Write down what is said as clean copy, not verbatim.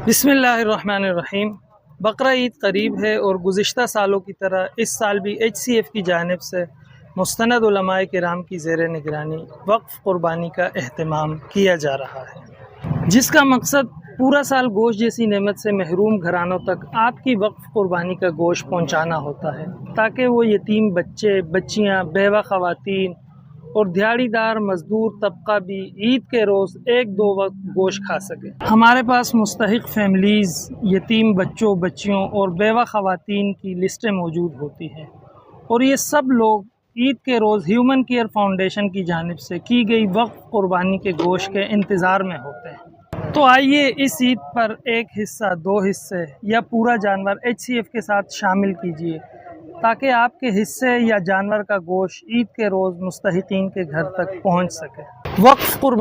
بسم اللہ الرحمن الرحیم۔ بقرہ عید قریب ہے اور گزشتہ سالوں کی طرح اس سال بھی HCF کی جانب سے مستند علماء کرام کی زیر نگرانی وقف قربانی کا اہتمام کیا جا رہا ہے، جس کا مقصد پورا سال گوشت جیسی نعمت سے محروم گھرانوں تک آپ کی وقف قربانی کا گوشت پہنچانا ہوتا ہے، تاکہ وہ یتیم بچے، بچیاں، بیوہ خواتین اور دیہڑی دار مزدور طبقہ بھی عید کے روز ایک دو وقت گوشت کھا سکے۔ ہمارے پاس مستحق فیملیز، یتیم بچوں، بچیوں اور بیوہ خواتین کی لسٹیں موجود ہوتی ہیں، اور یہ سب لوگ عید کے روز ہیومن کیئر فاؤنڈیشن کی جانب سے کی گئی وقف قربانی کے گوشت کے انتظار میں ہوتے ہیں۔ تو آئیے اس عید پر ایک حصہ، دو حصے یا پورا جانور HCF کے ساتھ شامل کیجیے، تاکہ آپ کے حصے یا جانور کا گوشت عید کے روز مستحقین کے گھر تک پہنچ سکے۔ وقف قربانی